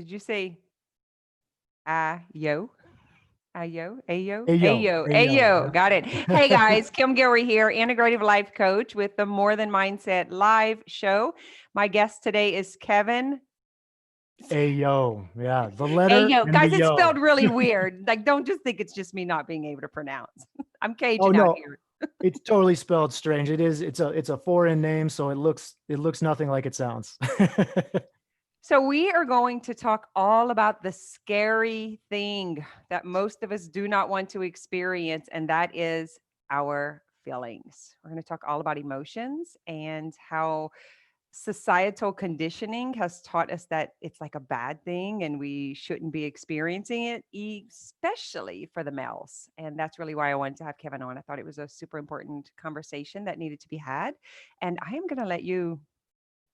Did you say yo? Ayo, ayo, Ayo, ayo, ayo. ayo. Yeah. Got it. Hey guys, Kim Guillory here, integrative life coach with the More Than Mindset live show. My guest today is Kevin. Ayo. Yeah. The letter Ayo. and the Guys, it's yo. spelled really weird. Like, don't just think it's just me not being able to pronounce. I'm Oh Cajun out no, here. it's totally spelled strange. It is. It's a foreign name, so it looks nothing like it sounds. So, we are going to talk all about the scary thing that most of us do not want to experience, and that is our feelings. We're going to talk all about emotions and how societal conditioning has taught us that it's like a bad thing and we shouldn't be experiencing it, especially for the males. And that's really why I wanted to have Kevin on. I thought it was a super important conversation that needed to be had. And I am going to let you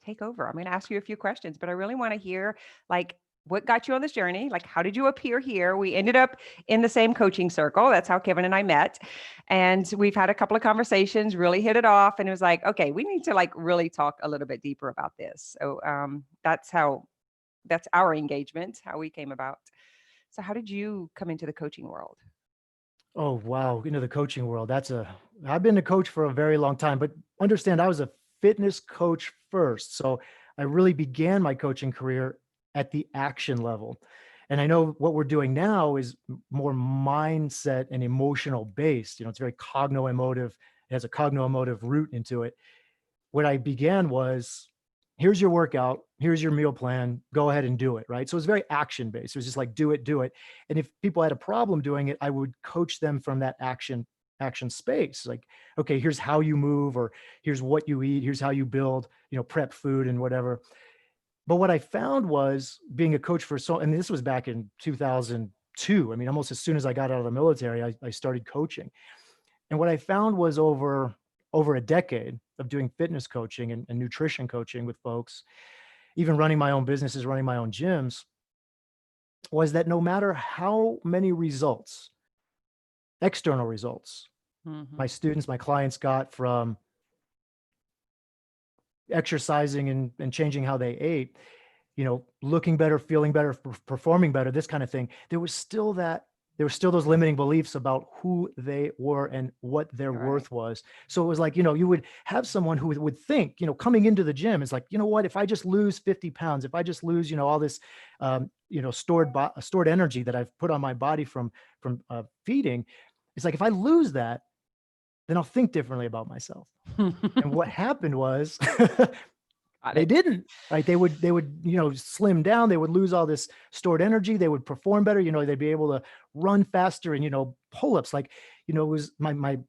take over. I'm going to ask you a few questions, but I really want to hear like what got you on this journey? Like, how did you appear here? We ended up in the same coaching circle. That's how Kevin and I met. And we've had a couple of conversations, really hit it off. And it was like, okay, we need to like really talk a little bit deeper about this. So that's our engagement, how we came about. So how did you come into the coaching world? Oh wow, into the coaching world. I've been a coach for a very long time, but understand I was a fitness coach first. So I really began my coaching career at the action level. And I know what we're doing now is more mindset and emotional based. It's very cogno-emotive. It has a cogno-emotive root into it. What I began was, here's your workout, here's your meal plan, go ahead and do it, right? So it's very action based. It was just like do it, do it. And if people had a problem doing it, I would coach them from that action space. Like, okay, here's how you move, or here's what you eat, here's how you build, prep food and whatever. But what I found was being a coach and this was back in 2002. I mean, almost as soon as I got out of the military, I started coaching. And what I found was over a decade of doing fitness coaching and nutrition coaching with folks, even running my own businesses, running my own gyms, was that no matter how many results, external results, my Hmm. students, my clients got from exercising and changing how they ate, looking better, feeling better, performing better, this kind of thing, there were still those limiting beliefs about who they were and what their Right. worth was. So it was like, you would have someone who would think, coming into the gym, is like, you know what, if I just lose 50 pounds, if I just lose, all this, stored energy that I've put on my body from feeding, it's like, if I lose that, then I'll think differently about myself. And what happened was Got they it. didn't, right? They would, slim down. They would lose all this stored energy. They would perform better. They'd be able to run faster and, pull-ups. Like, it was my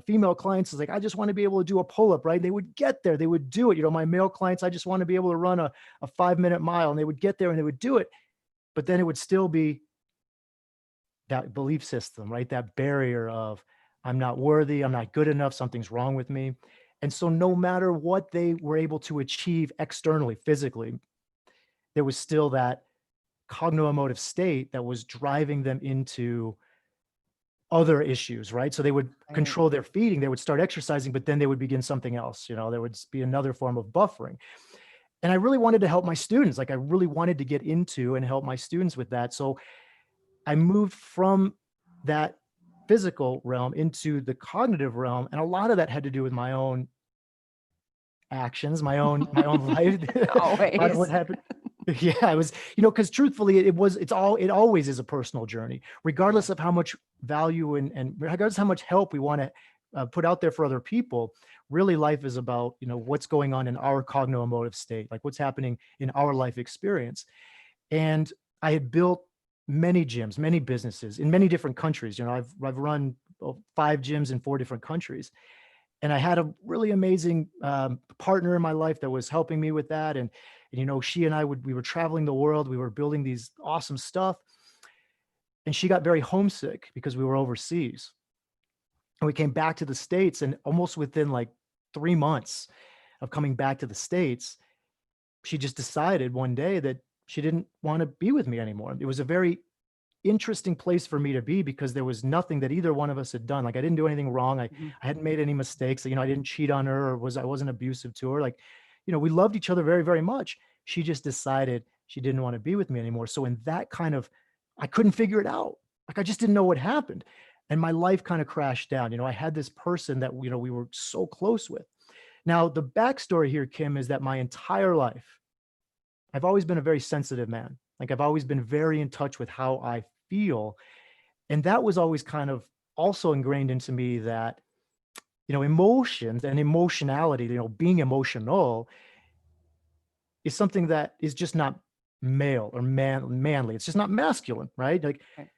female clients is like, I just want to be able to do a pull-up, right? They would get there. They would do it. My male clients, I just want to be able to run a 5-minute mile, and they would get there and they would do it. But then it would still be that belief system, right? That barrier of, I'm not worthy, I'm not good enough, something's wrong with me. And so no matter what they were able to achieve externally, physically, there was still that cognitive state that was driving them into other issues, right? So they would Right. control their feeding, they would start exercising, but then they would begin something else. There would be another form of buffering. And I really wanted to help my students. Like, I really wanted to get into and help my students with that. So I moved from that physical realm into the cognitive realm. And a lot of that had to do with my own actions, my own life. A lot of what Always. happened. Yeah, it was, because truthfully, it always is a personal journey, Yeah. regardless of how much value and regardless how much help we want to put out there for other people. Really, life is about, what's going on in our cognitive state, like what's happening in our life experience. And I had built many gyms, many businesses in many different countries. I've run 5 gyms in 4 different countries, and I had a really amazing partner in my life that was helping me with that. And she and we were traveling the world. We were building these awesome stuff, and she got very homesick because we were overseas. And we came back to the States, and almost within like 3 months of coming back to the States, she just decided one day that she didn't want to be with me anymore. It was a very interesting place for me to be because there was nothing that either one of us had done. Like, I didn't do anything wrong. Mhm. I hadn't made any mistakes. I didn't cheat on her, or I wasn't abusive to her. Like, we loved each other very, very much. She just decided she didn't want to be with me anymore. So in that kind of, I couldn't figure it out. Like I just didn't know what happened. And my life kind of crashed down. I had this person that, we were so close with. Now, the backstory here, Kim, is that my entire life, I've always been a very sensitive man. Like I've always been very in touch with how I feel. And that was always kind of also ingrained into me that, emotions and emotionality, being emotional is something that is just not male or manly. It's just not masculine, right? Like Right.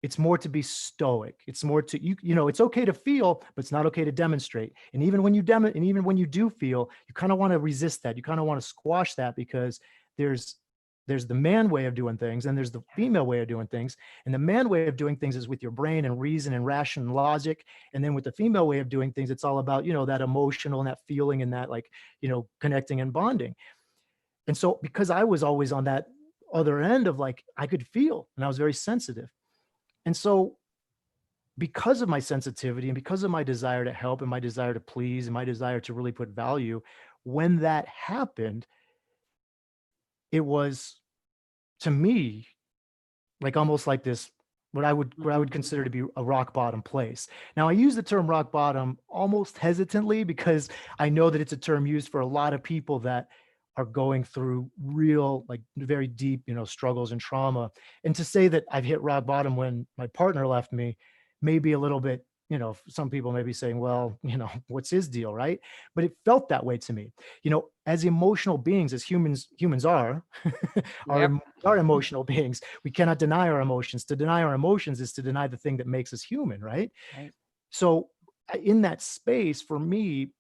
it's more to be stoic. It's more to it's okay to feel, but it's not okay to demonstrate. And even when you and even when you do feel, you kind of want to resist that. You kind of want to squash that because there's there's the man way of doing things and there's the Yeah. female way of doing things. And the man way of doing things is with your brain and reason and ration and logic. And then with the female way of doing things, it's all about, that emotional and that feeling and that like, connecting and bonding. And so because I was always on that other end of like, I could feel and I was very sensitive. And so because of my sensitivity and because of my desire to help and my desire to please and my desire to really put value, when that happened, it was to me like almost like this what I would Mhm. consider to be a rock bottom place. Now I use the term rock bottom almost hesitantly because I know that it's a term used for a lot of people that are going through real like very deep, struggles and trauma. And to say that I've hit rock bottom when my partner left me may be a little bit, some people may be saying, well, what's his deal, right? But it felt that way to me. As emotional beings as humans are, are Yep. are emotional beings. We cannot deny our emotions. To deny our emotions is to deny the thing that makes us human, right? Right. So in that space, for me,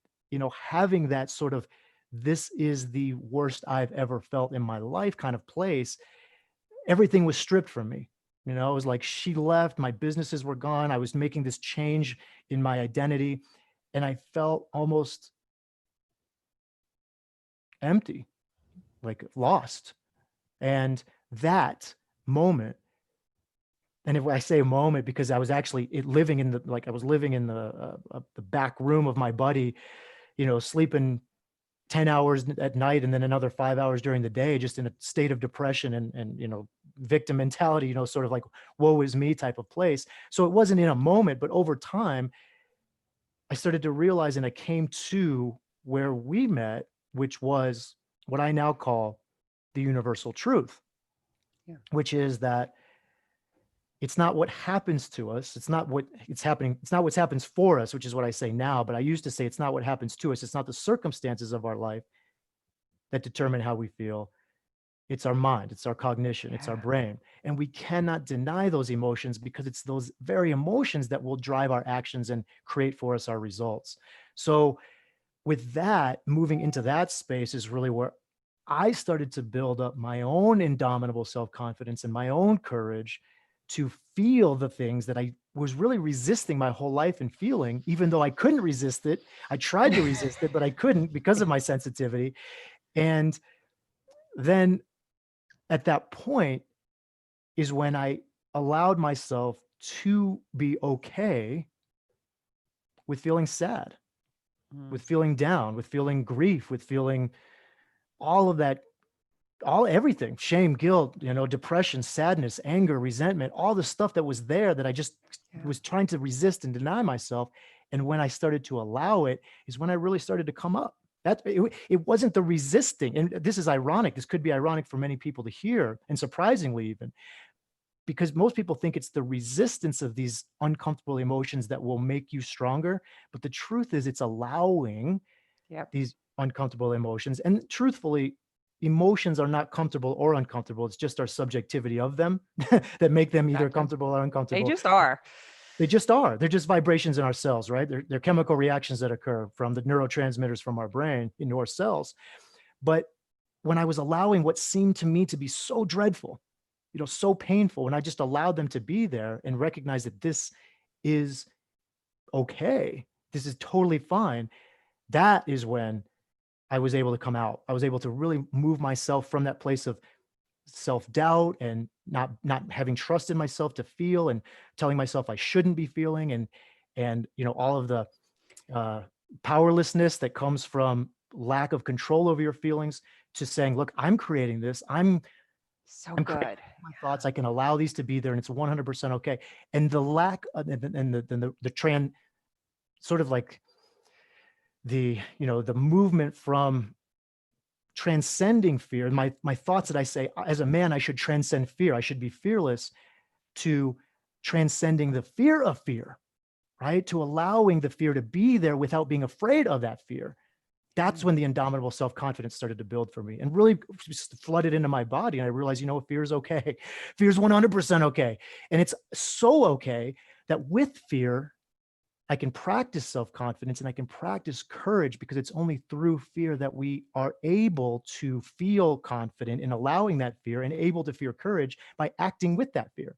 having that sort of this is the worst I've ever felt in my life kind of place, everything was stripped from me. It was like she left, my businesses were gone. I was making this change in my identity, and I felt almost empty, like lost. And that moment, and if I say a moment, because I was actually living in I was living in the back room of my buddy, sleeping 10 hours at night and then another 5 hours during the day, just in a state of depression and victim mentality, sort of like woe is me type of place. So it wasn't in a moment, but over time, I started to realize and I came to where we met, which was what I now call the universal truth, Yeah. which is that it's not what happens to us. It's not what it's happening. It's not what happens for us, which is what I say now. But I used to say it's not what happens to us. It's not the circumstances of our life that determine how we feel. It's our mind, it's our cognition, it's our Yeah. brain. And we cannot deny those emotions because it's those very emotions that will drive our actions and create for us our results. So, with that, moving into that space is really where I started to build up my own indomitable self confidence and my own courage to feel the things that I was really resisting my whole life and feeling, even though I couldn't resist it. I tried to resist it, but I couldn't because of my sensitivity. And then at that point is when I allowed myself to be okay with feeling sad, Mm. with feeling down, with feeling grief, with feeling all of that, all everything, shame, guilt, depression, sadness, anger, resentment, all the stuff that was there that I just Yeah. was trying to resist and deny myself. And when I started to allow it is when I really started to come up. It wasn't the resisting. And this is ironic. This could be ironic for many people to hear, and surprisingly even, because most people think it's the resistance of these uncomfortable emotions that will make you stronger. But the truth is, it's allowing Yep. these uncomfortable emotions. And truthfully, emotions are not comfortable or uncomfortable. It's just our subjectivity of them that make them either Exactly. comfortable or They uncomfortable. just are. They just are. They're just vibrations in our cells, right? They're chemical reactions that occur from the neurotransmitters from our brain into our cells. But when I was allowing what seemed to me to be so dreadful, so painful, when I just allowed them to be there and recognize that this is okay, this is totally fine, that is when I was able to come out. I was able to really move myself from that place of self-doubt and not having trust in myself to feel and telling myself I shouldn't be feeling and all of the uh, powerlessness that comes from lack of control over your feelings to saying, look, I'm creating this. So I'm creating good. my thoughts. I can allow these to be there, and it's 100% okay. And the lack of, and the sort of like the movement from transcending fear, my thoughts that I say as a man, I should transcend fear. I should be fearless, to transcending the fear of fear, right? To allowing the fear to be there without being afraid of that fear. That's Yeah. when the indomitable self-confidence started to build for me and really just flooded into my body. And I realized, fear is okay. Fear is 100% okay. And it's so okay that with fear, I can practice self-confidence and I can practice courage, because it's only through fear that we are able to feel confident in allowing that fear and able to feel courage by acting with that fear.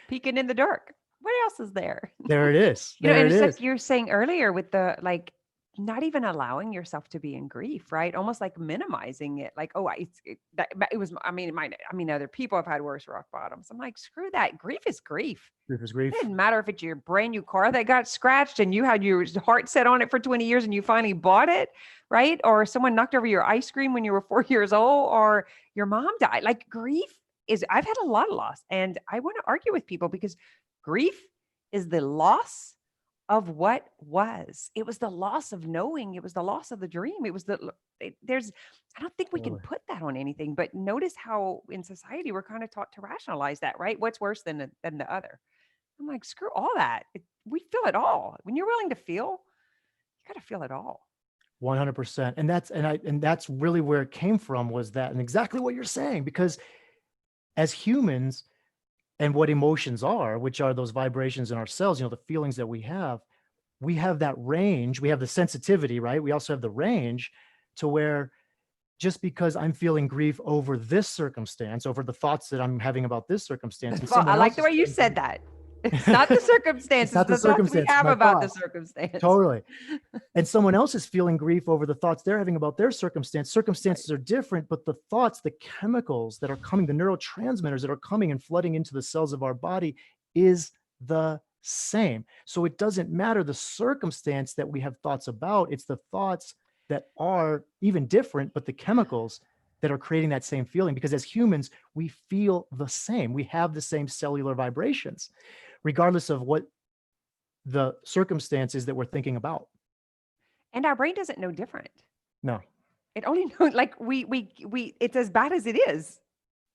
Peeking in the dark. What else is there? There it is. And There it it's like is. you're saying earlier with the like not even allowing yourself to be in grief, right? Almost like minimizing it. Like, oh, it was, I mean, other people have had worse rock bottoms. I'm like, screw that. Grief is grief. Grief is It grief. didn't matter if it's your brand new car that got scratched and you had your heart set on it for 20 years and you finally bought it, right? Or someone knocked over your ice cream when you were 4 years old, or your mom died. Like grief is, I've had a lot of loss, and I want to argue with people because grief is the loss of what was. It was the loss of knowing. It was the loss of the dream. It was there's, I don't think we can Totally. put that on anything, but notice how in society we're kind of taught to rationalize that, right? What's worse than the other? I'm like, screw all that. We feel it all. When you're willing to feel, you got to feel it all. 100%. And that's really where it came from, was that, and exactly what you're saying, because as humans, and what emotions are, which are those vibrations in our cells, the feelings that we have that range, we have the sensitivity, right? We also have the range to where, just because I'm feeling grief over this circumstance, over the thoughts that I'm having about this circumstance, and I someone like else the is way you feeling said that. It's not the it's circumstances, not the the thoughts we circumstance, it's have my about the thoughts. circumstance. Totally. And someone else is feeling grief over the thoughts they're having about their circumstance. Right. Circumstances are different, but the thoughts, the chemicals that are coming, the neurotransmitters that are coming and flooding into the cells of our body is the same. So it doesn't matter the circumstance that we have thoughts about, it's the thoughts that are even different, but the chemicals that are creating that same feeling. Because as humans, we feel the same. We have the same cellular vibrations, regardless of what the circumstances that we're thinking about. And our brain doesn't know different. No. It only knows like it's as bad as it is.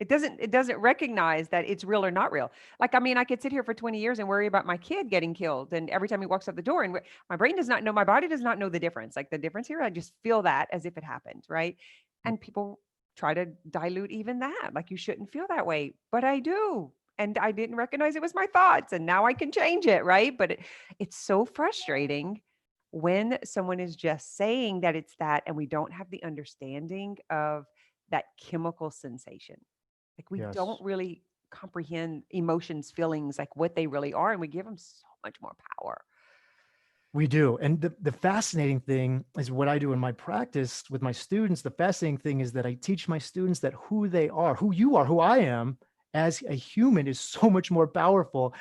It doesn't recognize that it's real or not real. Like, I mean, I could sit here for 20 years and worry about my kid getting killed. And every time he walks out the door, and my brain does not know, my body does not know the difference. Like the difference here, I just feel that as if it happened. Right. And people try to dilute even that. Like you shouldn't feel that way, but I do. And I didn't recognize it was my thoughts. And now I can change it. Right. But it's so frustrating when someone is just saying that it's that, and we don't have the understanding of that chemical sensation. Like we don't Yes, really comprehend emotions, feelings, like what they really are, and we give them so much more power. we do. And the fascinating thing is what I do in my practice with my students. The fascinating thing is that I teach my students that who they are, who you are, who I am as a human, is so much more powerful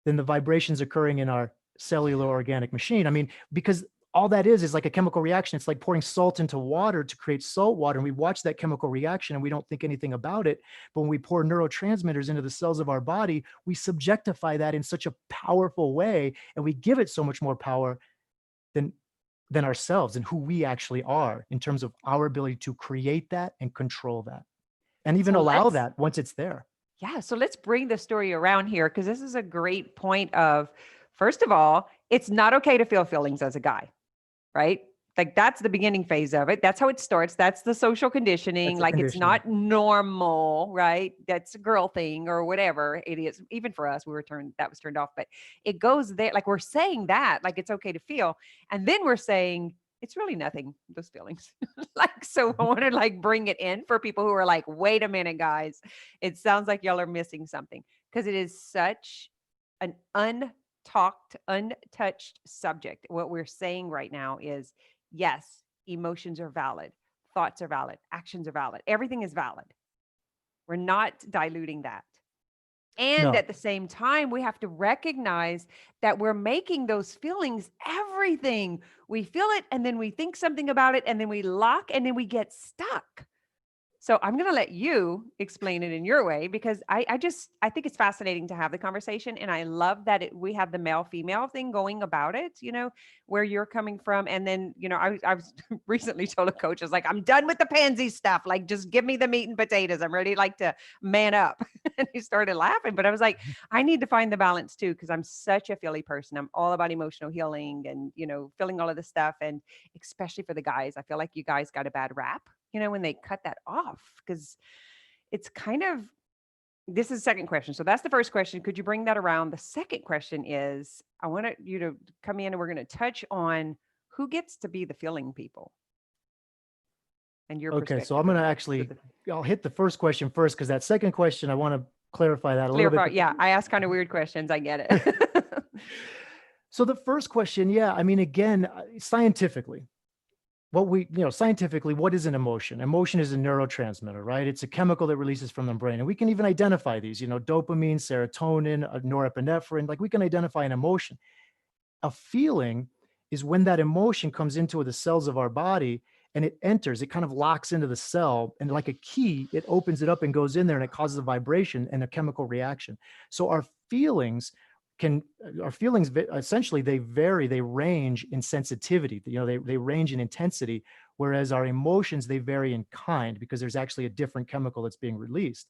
than the vibrations occurring in our cellular organic machine. I mean, because all that is like a chemical reaction. It's like pouring salt into water to create salt water. And we watch that chemical reaction and we don't think anything about it. But when we pour neurotransmitters into the cells of our body, we subjectify that in such a powerful way. And we give it so much more power than ourselves and who we actually are, in terms of our ability to create that and control that, and even So allow let's that once it's there. Yeah, so let's bring the story around here because this is a great point of, first of all, it's not okay to feel feelings as a guy, right? Like that's the beginning phase of it. That's how it starts. That's the social conditioning. That's the Like it's conditioning. not normal, right? That's a girl thing or whatever it is. Even for us, that was turned off, but it goes there. Like we're saying that, like it's okay to feel. And then we're saying it's really nothing, those feelings. Like, so I Mhm. want to like bring it in for people who are like, wait a minute, guys. It sounds like y'all are missing something because it is such an untalked, untouched subject. What we're saying right now is yes, emotions are valid, thoughts are valid, actions are valid, everything is valid. We're not diluting that. And No, at the same time, we have to recognize that we're making those feelings everything. We feel it and then we think something about it and then we lock and then we get stuck. So I'm going to let you explain it in your way because I think it's fascinating to have the conversation, and I love that we have the male female thing going about it. Where you're coming from, and then I was recently told a coach, I was like, I'm done with the pansy stuff. Like, just give me the meat and potatoes. I'm ready, like, to man up. And he started laughing, but I was like, I need to find the balance too because I'm such a feely person. I'm all about emotional healing and feeling all of this stuff, and especially for the guys, I feel like you guys got a bad rap when they cut that off, because it's kind of, this is the second question. So that's the first question. Could you bring that around? The second question is, I want you to come in and we're going to touch on who gets to be the feeling people and your Okay, so I'm perspective going of to that. actually, I'll hit the first question first because that second question, I want to clarify that a little bit. Yeah, I ask kind of weird questions. I get it. So the first question, yeah, I mean, again, scientifically, scientifically, what is an emotion? Emotion is a neurotransmitter, right? It's a chemical that releases from the brain. And we can even identify these, dopamine, serotonin, norepinephrine, like we can identify an emotion. A feeling is when that emotion comes into the cells of our body and it enters, it kind of locks into the cell, and like a key, it opens it up and goes in there and it causes a vibration and a chemical reaction. So our feelings essentially, they vary, they range in sensitivity, they range in intensity, whereas our emotions, they vary in kind because there's actually a different chemical that's being released.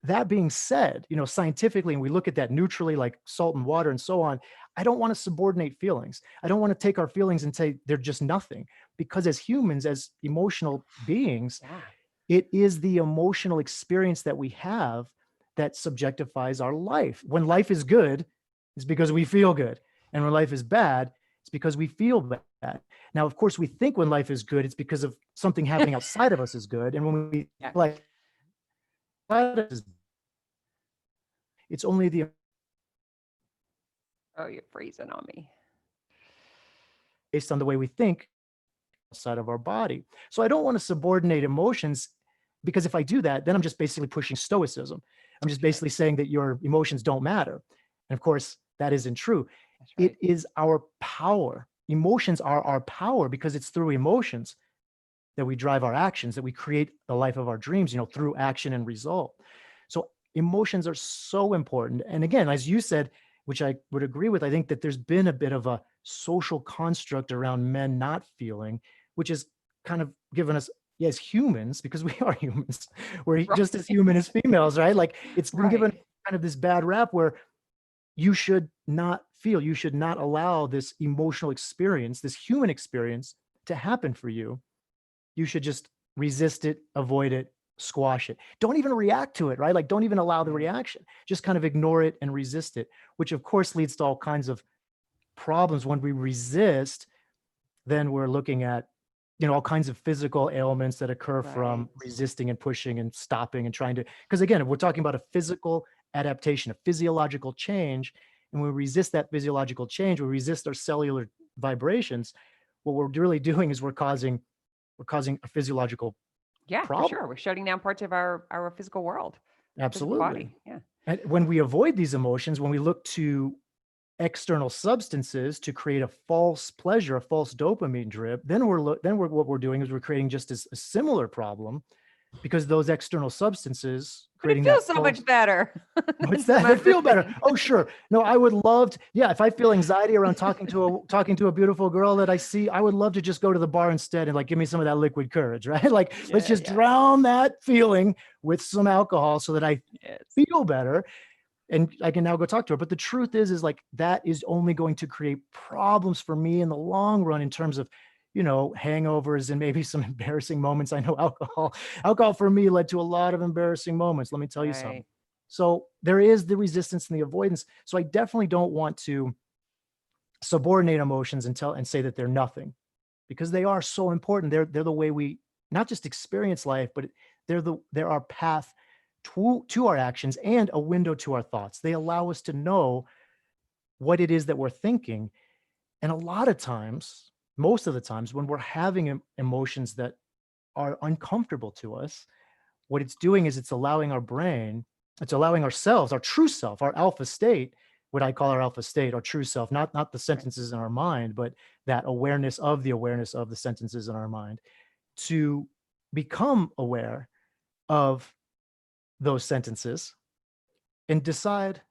That being said, scientifically, and we look at that neutrally, like salt and water and so on, I don't want to subordinate feelings. I don't want to take our feelings and say they're just nothing, because as humans, as emotional beings, Yeah. it is the emotional experience that we have that subjectifies our life. When life is good, it's because we feel good. And when life is bad, it's because we feel bad. Now, of course, we think when life is good, it's because of something happening outside of us is good. And when we Yeah. like outside of us, it's only the Oh, you're freezing on me. based on the way we think outside of our body. So I don't want to subordinate emotions, because if I do that, then I'm just basically pushing stoicism. I'm just That's right. basically saying that your emotions don't matter. And of course, that isn't true. That's It right. is our power. Emotions are our power because it's through emotions that we drive our actions, that we create the life of our dreams, through action and result. So emotions are so important. And again, as you said, which I would agree with, I think that there's been a bit of a social construct around men not feeling, which has kind of given us, as humans, because we are humans, we're just as Right. human as females, right? Like, it's been given Right. kind of this bad rap where you should not feel, you should not allow this emotional experience, this human experience, to happen for you. You should just resist it, avoid it, squash it. Don't even react to it, right? Like, don't even allow the Right. reaction. Just kind of ignore it and resist it, which of course leads to all kinds of problems. When we resist, then we're looking at, all kinds of physical ailments that occur Right. from resisting and pushing and stopping and trying to, because again, if we're talking about a physical adaptation, a physiological change, and we resist that physiological change, we resist our cellular vibrations, what we're really doing is we're causing a physiological Yeah, for problem. sure. We're shutting down parts of our physical world, physical Absolutely. body. Yeah. And when we avoid these emotions, when we look to external substances to create a false pleasure, a false dopamine drip, then what we're doing is we're creating just as a similar problem, because those external substances But it creating that feels so false. much better than What's some that? I of the feel better. things. Oh, sure. No, I would love to. Yeah, if I feel anxiety around talking to a beautiful girl that I see, I would love to just go to the bar instead and like give me some of that liquid courage, right? Like, let's Yeah, just yeah. drown that feeling with some alcohol so that I Yes. feel better and I can now go talk to her. But the truth is like that is only going to create problems for me in the long run in terms of, hangovers and maybe some embarrassing moments. I know alcohol for me led to a lot of embarrassing moments. Let me tell you something. Right. So there is the resistance and the avoidance. So I definitely don't want to subordinate emotions and say that they're nothing, because they are so important. They're the way we not just experience life, but they're our path to our actions and a window to our thoughts. They allow us to know what it is that we're thinking. And a lot of times, most of the times, when we're having emotions that are uncomfortable to us, what it's doing is it's allowing our brain, it's allowing ourselves, our true self, our alpha state, what I call our alpha state, our true self, not the Right. sentences in our mind, but that awareness of the sentences in our mind, to become aware of those sentences and decide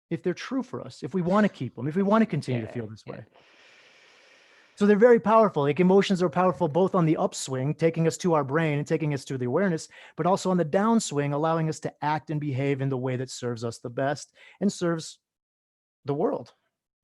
if they're true for us, if we want to keep them, if we want to continue to Yeah. feel this Yeah. way. So they're very powerful. Like emotions are powerful both on the upswing, taking us to our brain and taking us to the awareness, but also on the downswing, allowing us to act and behave in the way that serves us the best and serves the world.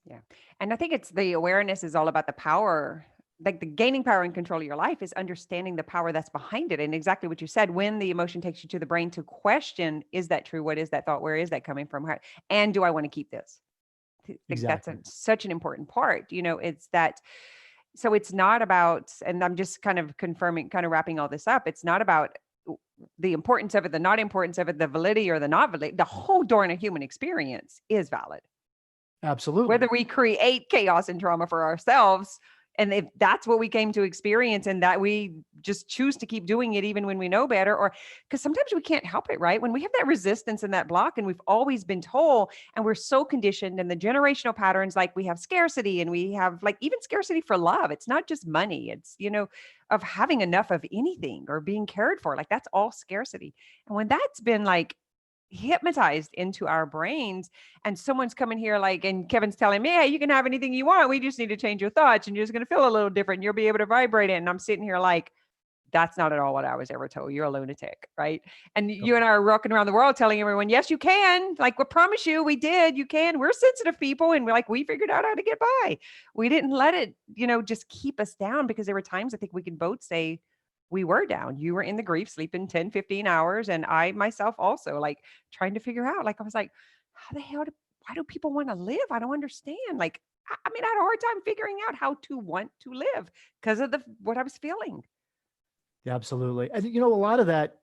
Yeah. And I think it's the awareness is all about the power, like the gaining power and control of your life is understanding the power that's behind it. And exactly what you said, when the emotion takes you to the brain to question, is that true? What is that thought? Where is that coming from? And do I want to keep this? I think that's Exactly. such an important part. It's that. So it's not about, and I'm just kind of confirming, kind of wrapping all this up. It's not about the importance of it, the not importance of it, the validity or the not validity. The whole darn human experience is valid, whether Absolutely. we create chaos and trauma for ourselves. And if that's what we came to experience and that we just choose to keep doing it even when we know better, or because sometimes we can't help it, right? When we have that resistance and that block, and we've always been told, and we're so conditioned, and the generational patterns, like we have scarcity and we have like even scarcity for love. It's not just money, it's, of having enough of anything or being cared for. Like that's all scarcity. And when that's been like hypnotized into our brains, and someone's coming here like, and Kevin's telling me, hey, you can have anything you want, we just need to change your thoughts and you're just going to feel a little different and you'll be able to vibrate it. And I'm sitting here like, that's not at all what I was ever told. You're a lunatic, right? And you and I are rocking around the world telling everyone, yes, you can. Like, we promise you, we did. You can. We're sensitive people, and we figured out how to get by. We didn't let it, just keep us down, because there were times I think we can both say we were down. You were in the grief, sleeping 10, 15 hours, and I myself also like trying to figure out. Like, I was like, how the hell? Why do people want to live? I don't understand. Like, I mean, I had a hard time figuring out how to want to live because of what I was feeling. Yeah, absolutely. And a lot of that,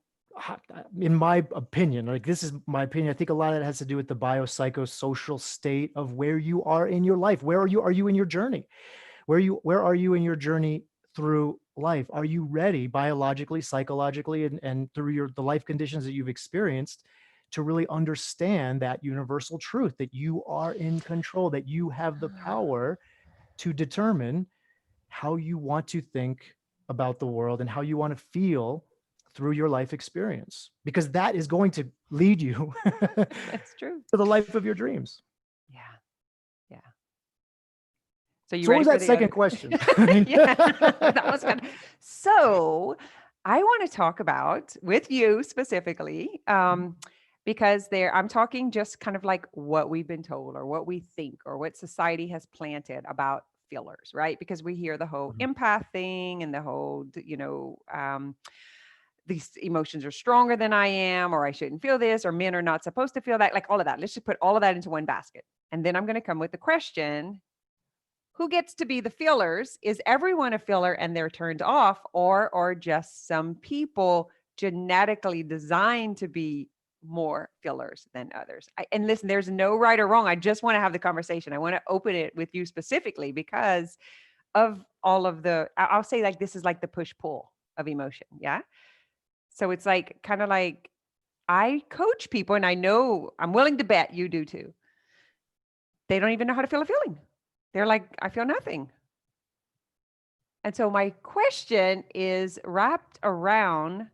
in my opinion, like this is my opinion, I think a lot of that has to do with the biopsychosocial state of where you are in your life. Where are you? Are you in your journey? Where are you in your journey through life? Are you ready biologically, psychologically, and through the life conditions that you've experienced to really understand that universal truth that you are in control, that you have the power to determine how you want to think about the world and how you want to feel through your life experience, because that is going to lead you to That's true. the life of your dreams. Yeah. Yeah. So you So what ready was for that the second other? question? I mean, Yeah, that was good. So I want to talk about with you specifically, because I'm talking just kind of like what we've been told or what we think or what society has planted about fillers, right? Because we hear the whole Mhm. empath thing and the whole, these emotions are stronger than I am, or I shouldn't feel this, or men are not supposed to feel that, like all of that. Let's just put all of that into one basket. And then I'm going to come with the question, who gets to be the fillers? Is everyone a filler and they're turned off, or just some people genetically designed to be more fillers than others? And listen, there's no right or wrong. I just want to have the conversation. I want to open it with you specifically because of all of I'll say like this is like the push pull of emotion. Yeah. So it's like kind of like I coach people, and I know I'm willing to bet you do too. They don't even know how to feel a feeling. They're like, I feel nothing. And so my question is wrapped around,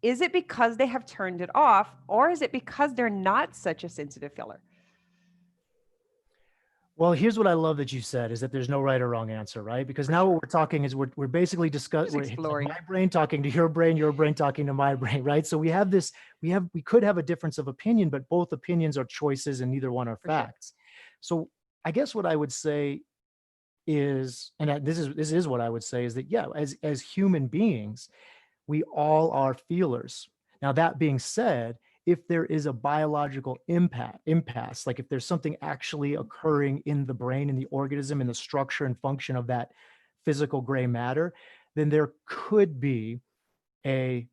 is it because they have turned it off, or is it because they're not such a sensitive filler? Well, here's what I love that you said is that there's no right or wrong answer, right? Because For now what sure. we're talking is we're basically Just it's like my exploring. brain talking to your brain talking to my brain, right? So we could have a difference of opinion, but both opinions are choices and neither one are For sure. facts. So I guess what I would say is, and this is what I would say is that, yeah, as human beings, we all are feelers. Now, that being said, if there is a biological impasse, like if there's something actually occurring in the brain, in the organism, in the structure and function of that physical gray matter, then there could be a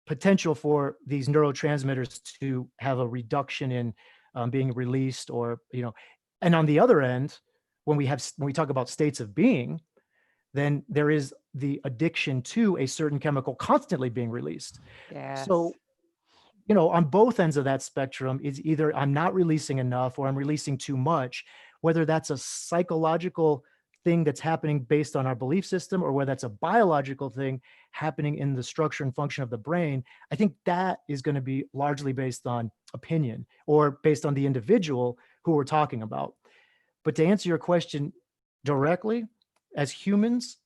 potential for these neurotransmitters to have a reduction in being released, or and on the other end, when we talk about states of being, then there is the addiction to a certain chemical constantly being released. Yes. So, on both ends of that spectrum, it's either I'm not releasing enough or I'm releasing too much, whether that's a psychological thing that's happening based on our belief system, or whether that's a biological thing happening in the structure and function of the brain, I think that is going to be largely based on opinion or based on the individual who we're talking about. But to answer your question directly, as humans,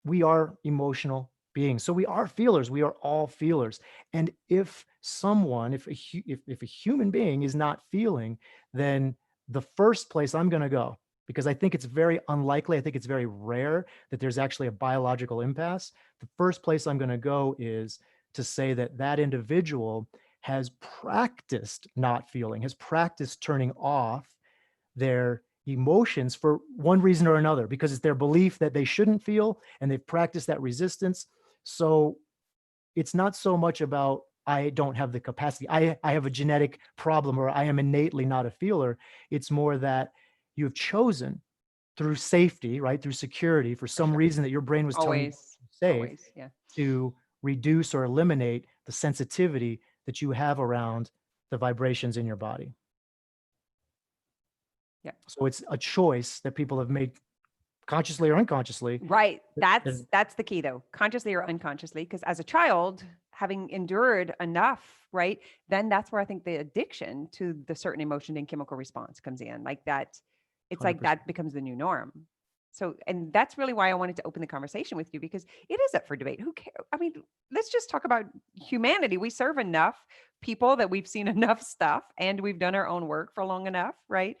we are emotional beings. So we are feelers. We are all feelers. And if someone, if a human being is not feeling, then the first place I'm going to go, because I think it's very unlikely, I think it's very rare that there's actually a biological impasse. The first place I'm going to go is to say that that individual has practiced not feeling, has practiced turning off their emotions for one reason or another, because it's their belief that they shouldn't feel and they've practiced that resistance. So it's not so much about I don't have the capacity, I have a genetic problem, or I am innately not a feeler. It's more that you have chosen through safety, right? Through security, for For some sure. reason that your brain was telling you Always, safe, always. Yeah. to reduce or eliminate the sensitivity that you have around the vibrations in your body. Yeah. So it's a choice that people have made consciously or unconsciously. Right. And That's the key though, consciously or unconsciously, because as a child, having endured enough, right, then that's where I think the addiction to the certain emotion and chemical response comes in. Like that, it's like 100%. that becomes the new norm. So, and that's really why I wanted to open the conversation with you, because it is up for debate. Who cares? I mean, let's just talk about humanity. We serve enough people that we've seen enough stuff and we've done our own work for long enough, right?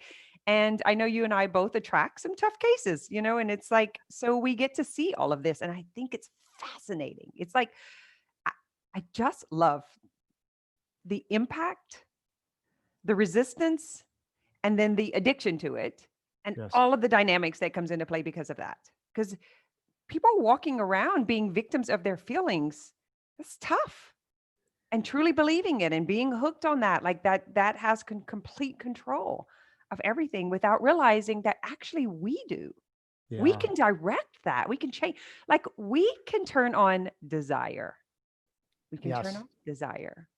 And I know you and I both attract some tough cases, and it's like, so we get to see all of this. And I think it's fascinating. It's like, I, I just love the impact, the resistance, and then the addiction to it, and Yes. all of the dynamics that comes into play because of that. Because people walking around being victims of their feelings, it's tough. And truly believing it and being hooked on that, like that has complete control of everything without realizing that actually we do. We Yeah. can direct that. We can change. Like we can turn on desire. We can turn Yes. off desire.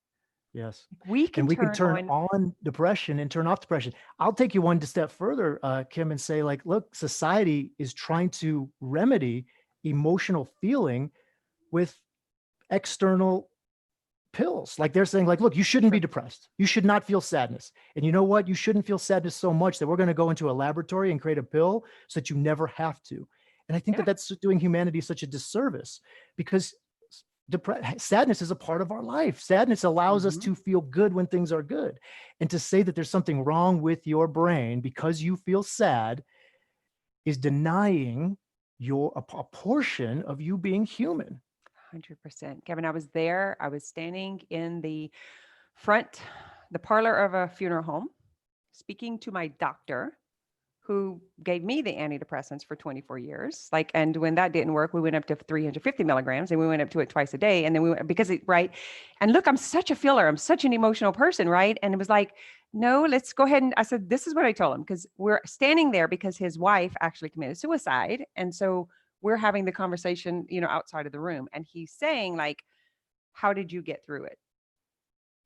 Yes. We can And we can turn turn on. on depression and turn off depression. I'll take you one step further, Kim, and say, like, look, society is trying to remedy emotional feeling with external pills. Like they're saying, like, look, you shouldn't be Sure. depressed. You should not feel sadness. And you know what? You shouldn't feel sadness so much that we're going to go into a laboratory and create a pill so that you never have to. And I think that Yeah. that's doing humanity such a disservice, because sadness is a part of our life. Sadness allows us Mhm. to feel good when things are good. And to say that there's something wrong with your brain because you feel sad is denying a portion of you being human. 100%. Kevin, I was there. I was standing in the front, the parlor of a funeral home, speaking to my doctor who gave me the antidepressants for 24 years. Like, and when that didn't work, we went up to 350 milligrams and we went up to it twice a day. And then we went because it, right. And look, I'm such a feeler. I'm such an emotional person. Right. And it was like, no, let's go ahead. And I said, this is what I told him, because we're standing there because his wife actually committed suicide. And so we're having the conversation, outside of the room. And he's saying, like, how did you get through it?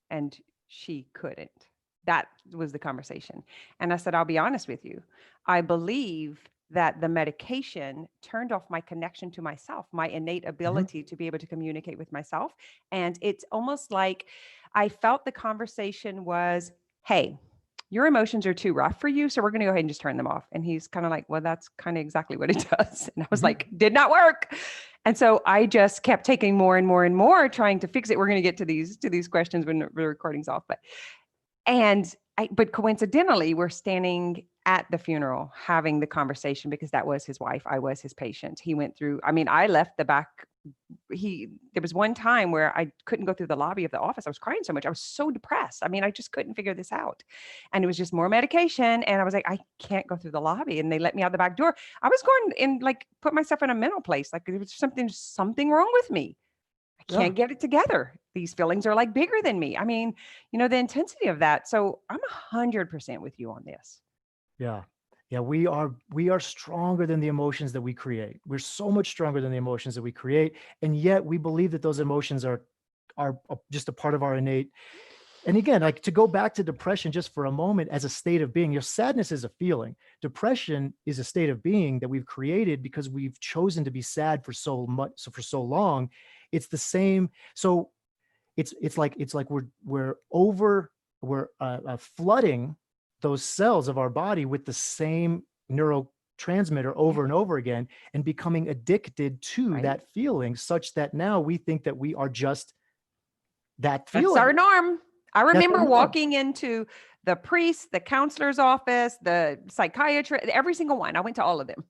And she couldn't. That was the conversation. And I said, I'll be honest with you. I believe that the medication turned off my connection to myself, my innate Mhm. ability to be able to communicate with myself. And it's almost like I felt the conversation was, hey, your emotions are too rough for you. So we're going to go ahead and just turn them off. And he's kind of like, well, that's kind of exactly what it does. And I was Mhm. like, did not work. And so I just kept taking more and more and more, trying to fix it. We're going to get to these questions when the recording's off, but coincidentally, we're standing at the funeral having the conversation because that was his wife. I was his patient. He went through, I mean, I left the back. There was one time where I couldn't go through the lobby of the office. I was crying so much. I was so depressed. I mean, I just couldn't figure this out. And it was just more medication. And I was like, I can't go through the lobby. And they let me out the back door. I was going and like put myself in a mental place. Like there was something wrong with me. I Yeah. can't get it together. These feelings are like bigger than me. I mean, the intensity of that. So I'm 100% with you on this. Yeah. Yeah, we are stronger than the emotions that we create. We're so much stronger than the emotions that we create, and yet we believe that those emotions are just a part of our innate And again, like to go back to depression just for a moment as a state of being, your sadness is a feeling. Depression is a state of being that we've created because we've chosen to be sad for so much, so for so long. It's the same. So it's like we're flooding those cells of our body with the same neurotransmitter over and over again, and becoming addicted to Right. that feeling, such that now we think that we are just that That's feeling. our norm. I That's our remember norm. walking into the priest, the counselor's office, the psychiatrist, every single one. I went to all of them.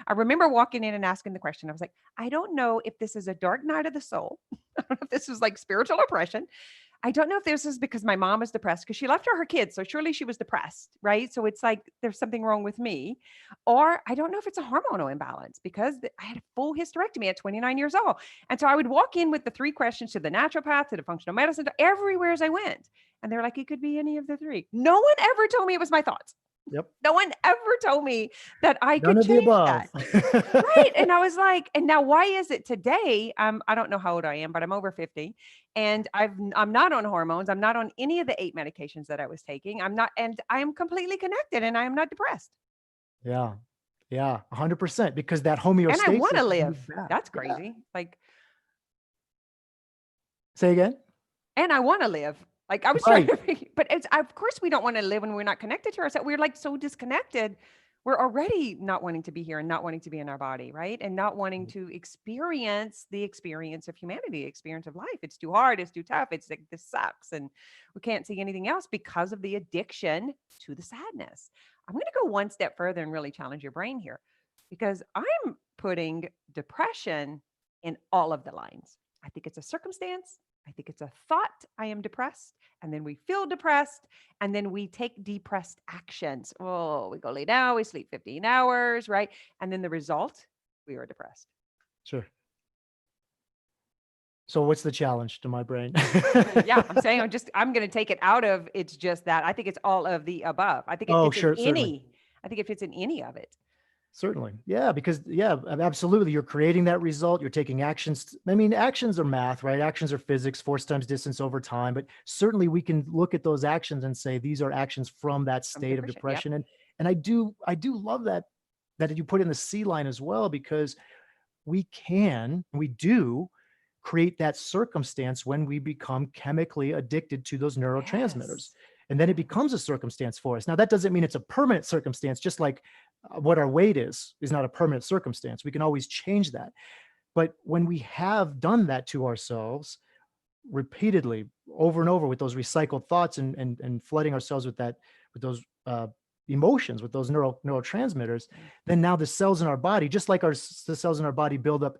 I remember walking in and asking the question. I was like, I don't know if this is a dark night of the soul. I don't know if this is like spiritual oppression. I don't know if this is because my mom was depressed because she left her kids. So surely she was depressed, right? So it's like there's something wrong with me. Or I don't know if it's a hormonal imbalance because I had a full hysterectomy at 29 years old. And so I would walk in with the three questions to the naturopath, to the functional medicine, to everywhere as I went. And they're like, it could be any of the three. No one ever told me it was my thoughts. Yep. No one ever told me that I None could of the change above. that. Right. And I was like, and now why is it today? I don't know how old I am, but I'm over 50 and I'm not on hormones. I'm not on any of the 8 medications that I was taking. I'm not, and I am completely connected and I am not depressed. Yeah. Yeah. 100%, because that And I want homeostasis to is live. moved back. That's Yeah. crazy. Like, Say again. and I want to live. Like I was trying Right. to, but it's, of course we don't want to live when we're not connected to ourselves. We're like so disconnected. We're already not wanting to be here and not wanting to be in our body, right? And not wanting to experience the experience of humanity, the experience of life. It's too hard. It's too tough. It's like, this sucks. And we can't see anything else because of the addiction to the sadness. I'm going to go one step further and really challenge your brain here because I'm putting depression in all of the lines. I think it's a circumstance. I think it's a thought. I am depressed. And then we feel depressed. And then we take depressed actions. Oh, we go lay down, we sleep 15 hours, right? And then the result, we are depressed. Sure. So what's the challenge to my brain? Yeah, I'm saying I'm going to take it out of it's just that. I think it's all of the above. I think it Oh, fits in sure. Certainly. any. I think it fits in any of it. Certainly. Yeah, because absolutely. You're creating that result. You're taking actions. I mean, actions are math, right? Actions are physics, force times distance over time. But certainly we can look at those actions and say these are actions from that From state of depression. Yep. depression. And I do love that you put in the C line as well, because we do create that circumstance when we become chemically addicted to those neurotransmitters. Yes. And then it becomes a circumstance for us. Now, that doesn't mean it's a permanent circumstance, just like what our weight is not a permanent circumstance. We can always change that. But when we have done that to ourselves repeatedly, over and over, with those recycled thoughts and flooding ourselves with those emotions, with those neurotransmitters, then now the cells in our body, just like the cells in our body build up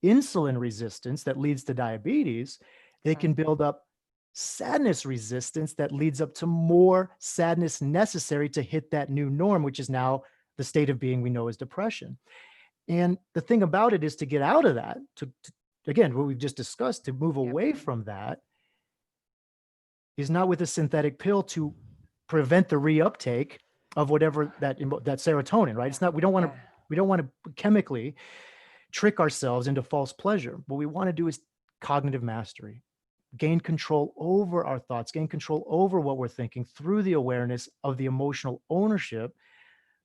insulin resistance that leads to diabetes, they can build up sadness resistance that leads up to more sadness necessary to hit that new norm, which is now the state of being we know as depression. And the thing about it is, to get out of that, to again, what we've just discussed, to move away from that, is not with a synthetic pill to prevent the reuptake of whatever that serotonin, right? It's not, we don't want to chemically trick ourselves into false pleasure. What we want to do is cognitive mastery, gain control over our thoughts, gain control over what we're thinking through the awareness of the emotional ownership,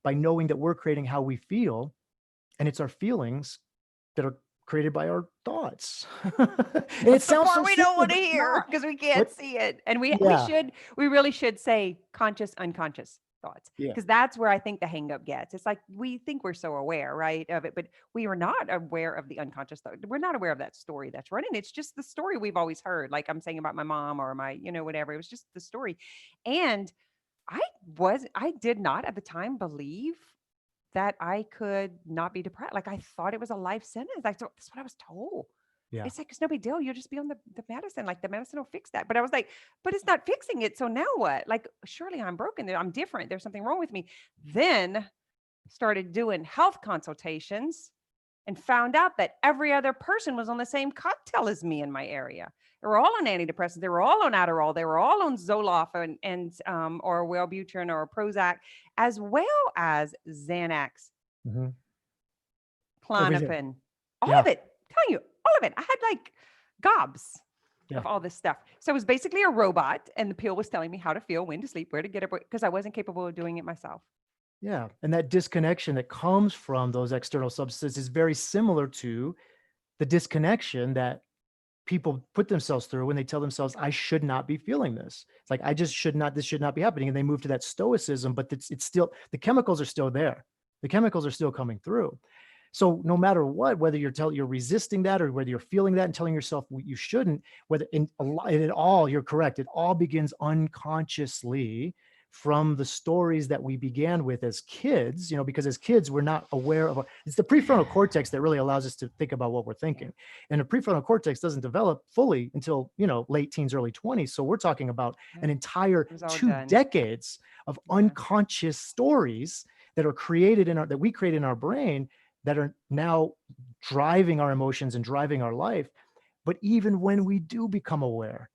by knowing that we're creating how we feel, and it's our feelings that are created by our thoughts. And it That's the sounds so part we don't simple, want to but it's hear not. because we can't What? see it. And we Yeah. really should say conscious, unconscious thoughts, Yeah. because that's where I think the hang up gets. It's like we think we're so aware, right, of it, but we are not aware of the unconscious thought. We're not aware of that story that's running. It's just the story we've always heard. Like I'm saying about my mom or my, whatever. It was just the story. And I did not at the time believe that I could not be depressed. Like I thought it was a life sentence. That's what I was told. Yeah. It's like, it's no big deal. You'll just be on the medicine. Like the medicine will fix that. But I was like, but it's not fixing it. So now what? Like, surely I'm broken. I'm different. There's something wrong with me. Then started doing health consultations and found out that every other person was on the same cocktail as me in my area. They were all on antidepressants. They were all on Adderall. They were all on Zoloft and or Wellbutrin or Prozac, as well as Xanax, Mhm. Everything. Klonopin, all Yeah. of it. I'm telling you, all of it. I had like gobs. Yeah. of all this stuff. So it was basically a robot, and the pill was telling me how to feel, when to sleep, where to get up, because I wasn't capable of doing it myself. Yeah. And that disconnection that comes from those external substances is very similar to the disconnection that people put themselves through when they tell themselves, I should not be feeling this. It's like, I just should not, this should not be happening. And they move to that stoicism, but it's still, the chemicals are still there. The chemicals are still coming through. So no matter what, whether you're resisting that or whether you're feeling that and telling yourself you shouldn't, whether in a lot, it all, you're correct. It all begins unconsciously from the stories that we began with as kids, because as kids, we're not aware of, it's the prefrontal cortex that really allows us to think about what we're Yeah. thinking. And the prefrontal cortex doesn't develop fully until, late teens, early 20s. So we're talking about Yeah. an entire It was all 2 decades of Yeah. unconscious stories that are that we create in our brain that are now driving our emotions and driving our life. But even when we do become aware,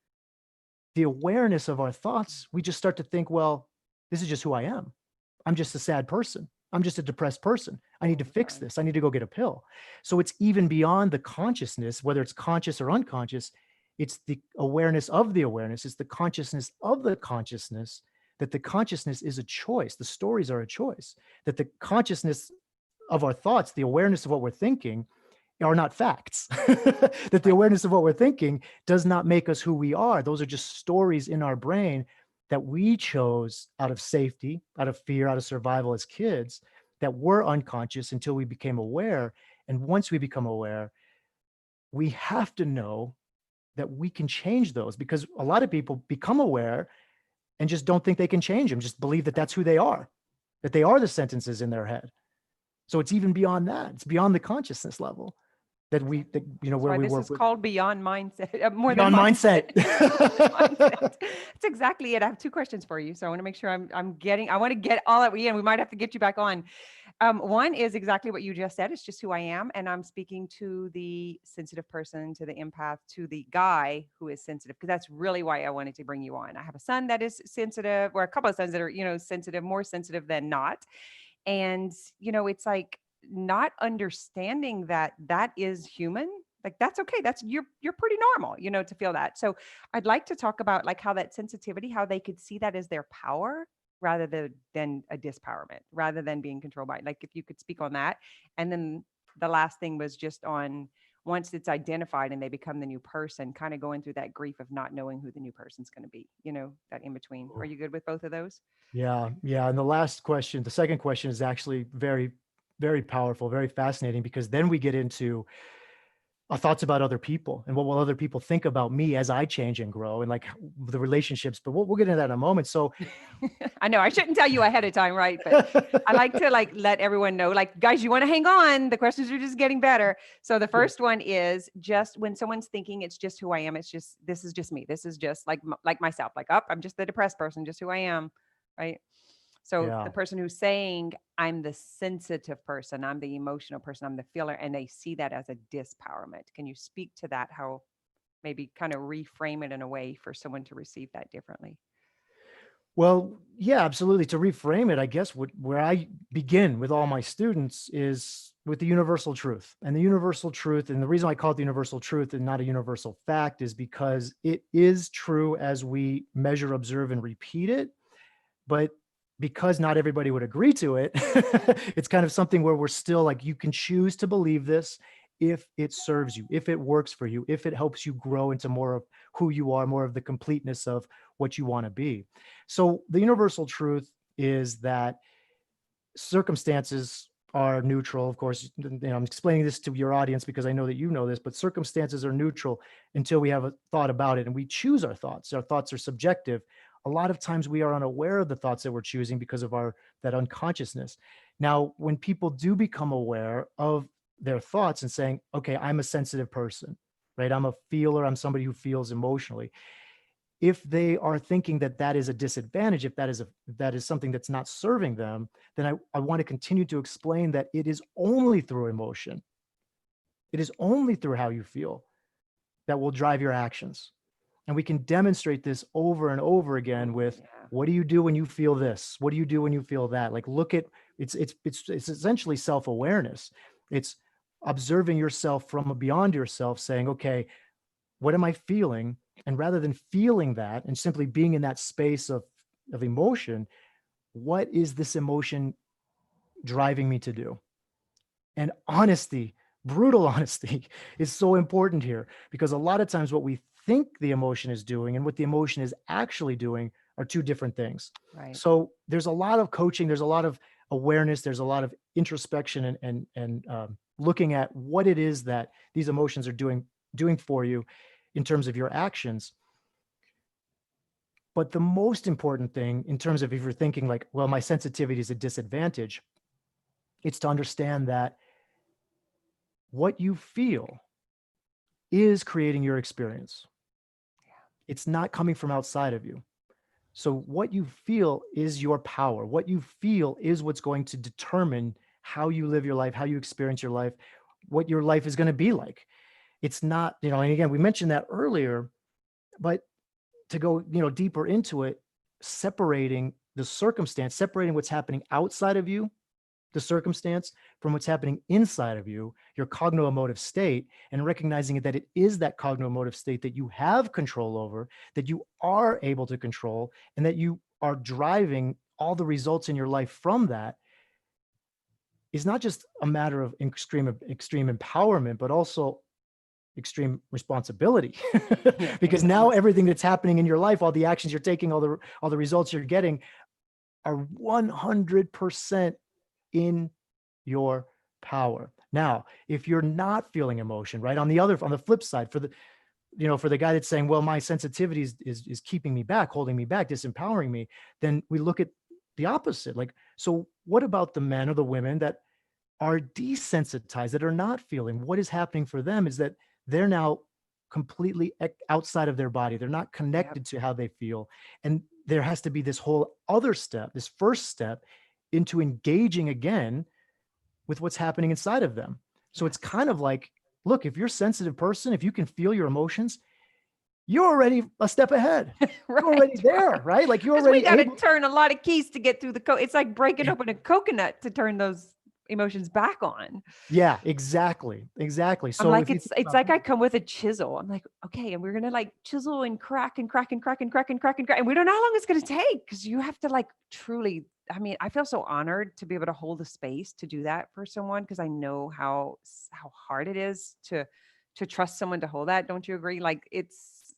the awareness of our thoughts, we just start to think, well, this is just who I am. I'm just a sad person. I'm just a depressed person. I need All to the fix time. this. I need to go get a pill. So it's even beyond the consciousness, whether it's conscious or unconscious. It's the awareness of the awareness. It's the consciousness of the consciousness, that the consciousness is a choice. The stories are a choice, that the consciousness of our thoughts, the awareness of what we're thinking, are not facts. That the Right. awareness of what we're thinking does not make us who we are. Those are just stories in our brain that we chose out of safety, out of fear, out of survival as kids, that were unconscious until we became aware. And once we become aware, we have to know that we can change those, because a lot of people become aware and just don't think they can change them, just believe that Right. that's who they are, that they are the sentences in their head. So it's even beyond that. It's beyond the consciousness level Exactly. That's where why we this work is with called beyond mindset, more than beyond mindset. mindset. Beyond mindset. That's exactly it. I have two questions for you, so I want to make sure I want to get all that we in. We might have to get you back on. One is exactly what you just said. It's just who I am, and I'm speaking to the sensitive person, to the empath, to the guy who is sensitive, because that's really why I wanted to bring you on. I have a son that is sensitive, or a couple of sons that are, sensitive, more sensitive than not. And it's like not understanding that that is human. Like that's okay, that's you're pretty normal, to feel that. So I'd like to talk about like how that sensitivity, how they could see that as their power rather than a disempowerment, rather than being controlled by, like, if you could speak on that. And then the last thing was just on, once it's identified and they become the new person, kind of going through that grief of not knowing who the new person's going to be, that in between. Are you good with both of those? Yeah, yeah. And the second question is actually very, very powerful, very fascinating, because then we get into thoughts about other people and what will other people think about me as I change and grow, and like the relationships. But we'll get into that in a moment. So I know I shouldn't tell you ahead of time, right? But I like to like let everyone know, like, guys, you want to hang on. The questions are just getting better. So the yeah, first one is just when someone's thinking it's just who I am. It's just, this is just me. This is just like myself. Like, up, I'm just the depressed person, just who I am, right? So yeah. the person who's saying I'm the sensitive person, I'm the emotional person, I'm the feeler, and they see that as a disempowerment. Can you speak to that? How maybe kind of reframe it in a way for someone to receive that differently? Well, yeah, absolutely. To reframe it, I guess where I begin with all my students is with the universal truth. And the universal truth, and the reason I call it the universal truth and not a universal fact, is because it is true as we measure, observe, and repeat it. But because not everybody would agree to it, it's kind of something where we're still like, you can choose to believe this if it serves you, if it works for you, if it helps you grow into more of who you are, more of the completeness of what you want to be. So the universal truth is that circumstances are neutral. Of course, I'm explaining this to your audience because I know that you know this, but circumstances are neutral until we have a thought about it and we choose our thoughts. Our thoughts are subjective. A lot of times we are unaware of the thoughts that we're choosing because of that unconsciousness. Now, when people do become aware of their thoughts and saying, okay, I'm a sensitive person, right? I'm a feeler. I'm somebody who feels emotionally. If they are thinking that that is a disadvantage, if that is something that's not serving them, then I want to continue to explain that it is only through emotion. It is only through how you feel that will drive your actions. And we can demonstrate this over and over again Oh, with, yeah. what do you do when you feel this? What do you do when you feel that? Like, look at, it's essentially self-awareness. It's observing yourself from beyond yourself, saying, okay, what am I feeling? And rather than feeling that and simply being in that space of emotion, what is this emotion driving me to do? And honesty, brutal honesty, is so important here, because a lot of times what we think the emotion is doing and what the emotion is actually doing are two different things. Right. So there's a lot of coaching, there's a lot of awareness, there's a lot of introspection and looking at what it is that these emotions are doing for you in terms of your actions. But the most important thing in terms of if you're thinking like, well, my sensitivity is a disadvantage, it's to understand that what you feel is creating your experience. It's not coming from outside of you. So what you feel is your power. What you feel is what's going to determine how you live your life, how you experience your life, what your life is going to be like. It's not, and again, we mentioned that earlier, but to go, deeper into it, separating the circumstance, separating what's happening outside of you, the circumstance, from what's happening inside of you, your cognitive state, and recognizing that it is that cognitive state that you have control over, that you are able to control, and that you are driving all the results in your life from that, is not just a matter of extreme empowerment, but also extreme responsibility. Yeah, Because now exactly. everything that's happening in your life, all the actions you're taking, all the results you're getting are 100% in your power. Now, if you're not feeling emotion, right, on the flip side, for the guy that's saying, well, my sensitivity is keeping me back, holding me back, disempowering me, then we look at the opposite. Like, so what about the men or the women that are desensitized, that are not feeling? What is happening for them is that they're now completely outside of their body. They're not Yep. connected to how they feel. And there has to be this whole other step, this first step into engaging again with what's happening inside of them. So it's Yes. kind of like, look, if you're a sensitive person, if you can feel your emotions, you're already a step ahead. You're already Right, there, right. right? Like you're Because we already got to able. turn a lot of keys to get through the code. It's like breaking Yeah, open a coconut to turn those emotions back on. yeah, exactly. Exactly. I'm So like, if you it's think it's about like that, I come with a chisel. I'm like, okay, and we're gonna like chisel and crack and crack and crack and crack and crack and crack. And we don't know how long it's gonna take because you have to like truly. I mean, I feel so honored to be able to hold the space to do that for someone because I know how hard it is to trust someone to hold that. Don't you agree? Like it's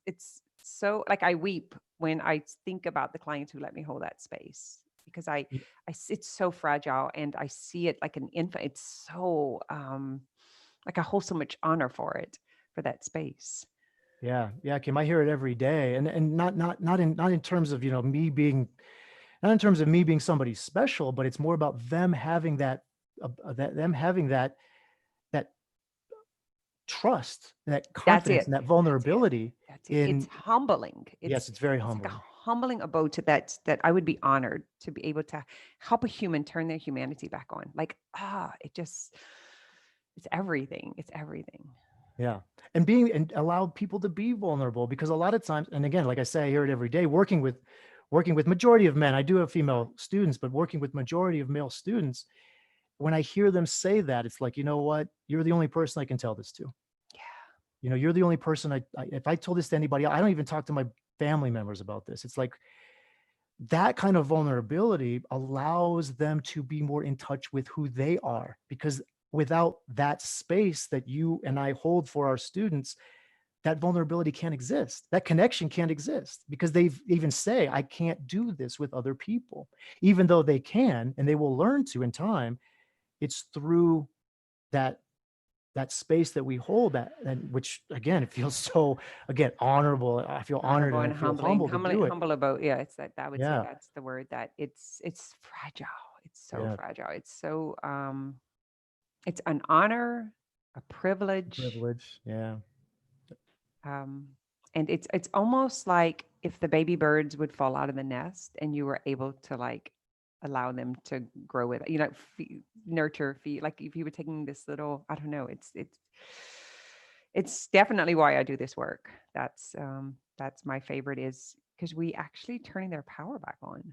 so like I weep when I think about the clients who let me hold that space because it's so fragile and I see it like an infant. It's so like I hold so much honor for it, for that space. yeah, yeah, Kim, I hear it every day, and not in terms of me being, not in terms of me being somebody special, but it's more about them having that trust, that That's confidence, it. and that That's it. vulnerability That's it. It's in. humbling. Yes, It's it's very it's like a humbling. humbling abode to that I would be honored to be able to help a human turn their humanity back on. Like, it just it's everything. It's everything. Yeah. And allow people to be vulnerable, because a lot of times, and again, like I say, I hear it every day, working with majority of men. I do have female students, but working with majority of male students, when I hear them say that, it's like, you know what? You're the only person I can tell this to. Yeah. You're the only person if I told this to anybody, I don't even talk to my family members about this. It's like that kind of vulnerability allows them to be more in touch with who they are, because without that space that you and I hold for our students, that vulnerability can't exist. That connection can't exist, because they've even say, I can't do this with other people, even though they can, and they will learn to in time. It's through that space that we hold, that, and which again, it feels so, again, honorable. I feel honored Honorable and I and feel humbling, humble to humbling, do it. humble about. Yeah, it's that. I would say Yeah. that's the word. That it's fragile. It's so Yeah. fragile. It's so it's an honor, a privilege, Privilege. Yeah. um, and it's almost like if the baby birds would fall out of the nest and you were able to like allow them to grow with you know nurture feed like if you were taking this little I don't know it's definitely why I do this work. That's my favorite is because we actually turning their power back on.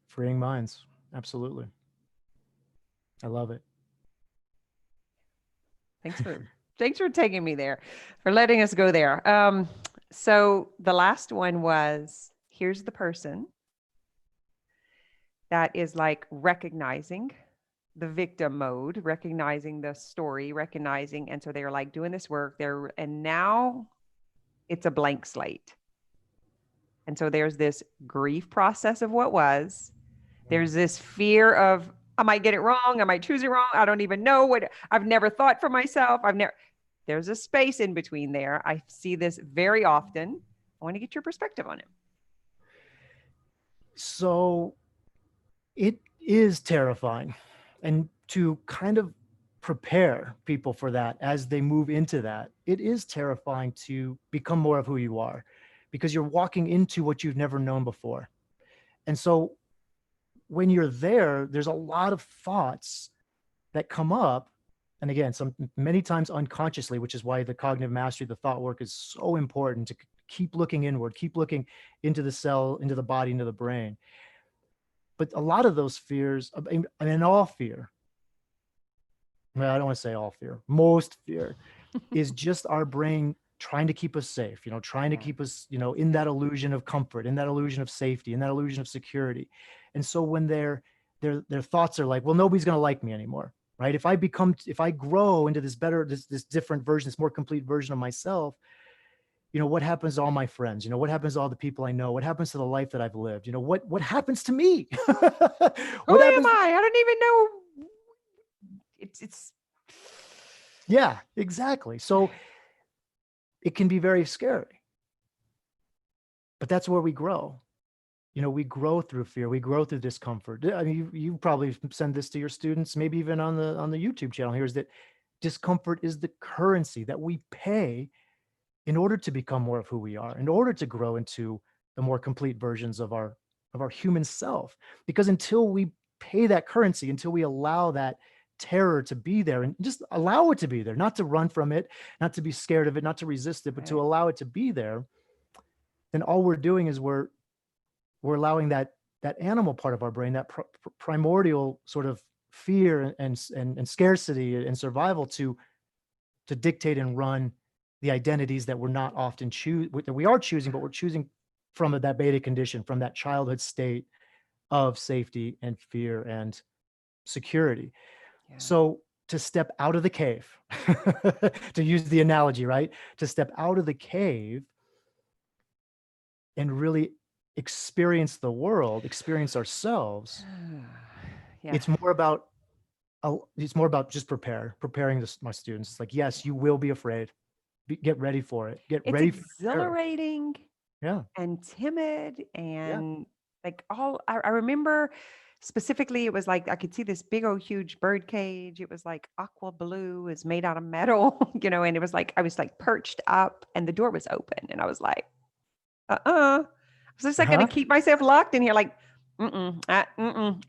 Freeing minds. Absolutely. I love it. Thanks for thanks for taking me there, for letting us go there. So the last one was, here's the person that is like recognizing the victim mode, recognizing the story, recognizing. And so they're like doing this work there. And now it's a blank slate. And so there's this grief process of what was. Yeah. There's this fear of, I might get it wrong. I might choose it wrong. I don't even know what I've never thought for myself. There's a space in between there. I see this very often. I want to get your perspective on it. So it is terrifying. And to kind of prepare people for that as they move into that, it is terrifying to become more of who you are because you're walking into what you've never known before. And so when you're there, there's a lot of thoughts that come up. And again, many times unconsciously, which is why the cognitive mastery, the thought work is so important to keep looking inward, keep looking into the cell, into the body, into the brain. But a lot of those fears, and in all fear, well, I don't want to say all fear, most fear is just our brain trying to keep us safe, trying to keep us, in that illusion of comfort, in that illusion of safety, in that illusion of security. And so when their thoughts are like, well, nobody's going to like me anymore, right? If I grow into this better, this different version, this more complete version of myself, what happens to all my friends? What happens to all the people I know? What happens to the life that I've lived? What happens to me? Who What am happens? I? I don't even know. It's Yeah, exactly. So it can be very scary, but that's where we grow. We grow through fear. We grow through discomfort. I mean, you probably send this to your students, maybe even on the YouTube channel here, is that discomfort is the currency that we pay in order to become more of who we are, in order to grow into the more complete versions of our human self. Because until we pay that currency, until we allow that terror to be there and just allow it to be there, not to run from it, not to be scared of it, not to resist it, but to right. allow it to be there, then all we're doing is we're allowing that animal part of our brain, that primordial sort of fear and scarcity and survival to dictate and run the identities that we're not often that we are choosing, but we're choosing from that beta condition, from that childhood state of safety and fear and security. Yeah. So to step out of the cave, to use the analogy, right? To step out of the cave and really experience the world, experience ourselves. Yeah. It's more about just preparing my students. It's like, yes, you will be afraid. Get ready for it. Get It's ready for the terror. exhilarating Yeah. and timid Yeah. and like I remember specifically it was like I could see this big old huge bird cage. It was like aqua blue, it's made out of metal, and it was like I was like perched up and the door was open and I was like, I was just like gonna Uh-huh. keep myself locked in here, like, mm-mm.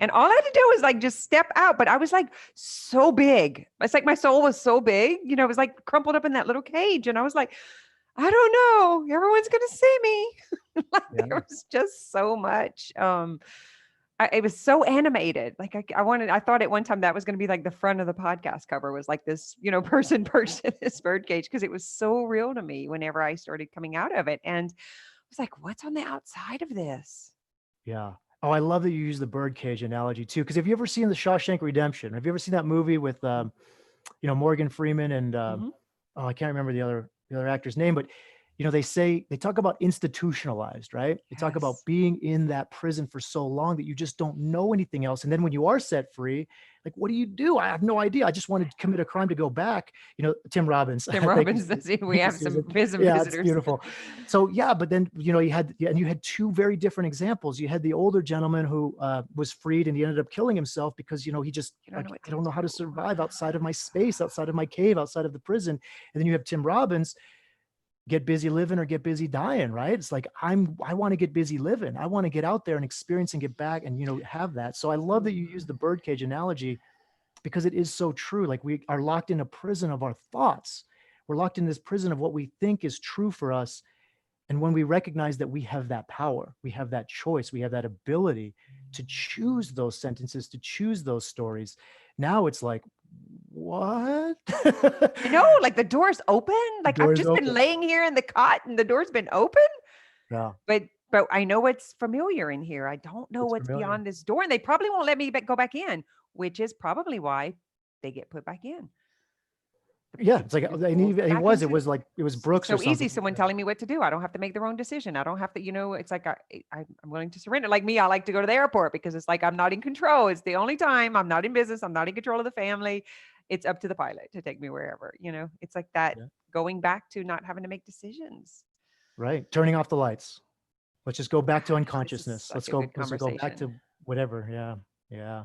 And all I had to do was like just step out. But I was like so big. It's like my soul was so big, it was like crumpled up in that little cage. And I was like, I don't know. Everyone's gonna see me. Like Yeah. there was just so much. It was so animated. Like I thought at one time that was going to be like the front of the podcast cover was like this, person perched in this bird cage because it was so real to me whenever I started coming out of it. And I was like, what's on the outside of this? Yeah. Oh, I love that you use the birdcage analogy too. Because have you ever seen The Shawshank Redemption? Have you ever seen that movie with Morgan Freeman and Mm-hmm. oh, I can't remember the other actor's name, but they talk about institutionalized, right? They talk about Yes. being in that prison for so long that you just don't know anything else. And then when you are set free, like, what do you do? I have no idea. I just wanted to commit a crime to go back. Tim Robbins. Tim Thank you, Robbins. We thank you, have Susan. some Yeah, it's visitors. beautiful. So yeah, but then you had two very different examples. You had the older gentleman who was freed and he ended up killing himself because he just You don't know like, what I to don't know how to do. survive outside of my space, outside of my cave, outside of the prison. And then you have Tim Robbins, get busy living or get busy dying, right? It's like I want to get busy living. I want to get out there and experience and get back and have that. So I love that you use the birdcage analogy because it is so true. Like we are locked in a prison of our thoughts. We're locked in this prison of what we think is true for us. And when we recognize that we have that power, we have that choice, we have that ability to choose those sentences, to choose those stories, now it's like, what? I know, like the door's open. The Like I've door is just been open. laying here in the cot and the door's been open. Yeah, But I know what's familiar in here. I don't know it's what's familiar. beyond this door, and they probably won't let me go back in, which is probably why they get put back in. Yeah, The it's like, new and fools get back it into. was like, it was It's Brooks or so easy. something. Someone telling me what to do. I don't have to make their own decision. I don't have to. It's like I'm willing to surrender. Like me, I like to go to the airport because it's like I'm not in control. It's the only time I'm not in business. I'm not in control of the family. It's up to the pilot to take me wherever. It's like that Yeah, going back to not having to make decisions. right. Turning off the lights. Let's just go back to Gosh, this is unconsciousness. such a good Let's just go back conversation. to whatever. Yeah. Yeah.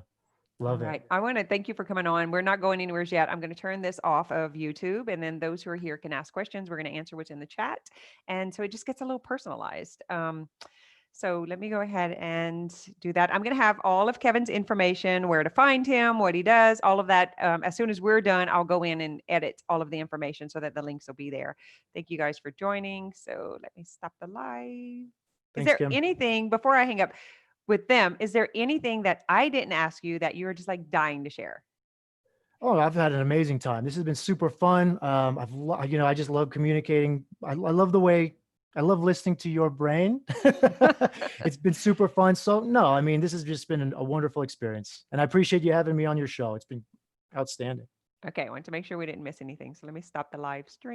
All Love it. right. I want to thank you for coming on. We're not going anywhere yet. I'm going to turn this off of YouTube, and then those who are here can ask questions. We're going to answer what's in the chat. And so it just gets a little personalized. So let me go ahead and do that. I'm going to have all of Kevin's information, where to find him, what he does, all of that. As soon as we're done, I'll go in and edit all of the information so that the links will be there. Thank you guys for joining. So let me stop the live. Is Thanks, there Kim. anything before I hang up with them? Is there anything that I didn't ask you that you're just like dying to share? Oh, I've had an amazing time. This has been super fun. I just love communicating. I love the way I love listening to your brain. It's been super fun. So no, I mean, this has just been a wonderful experience, and I appreciate you having me on your show. It's been outstanding. Okay, I want to make sure we didn't miss anything. So let me stop the live stream.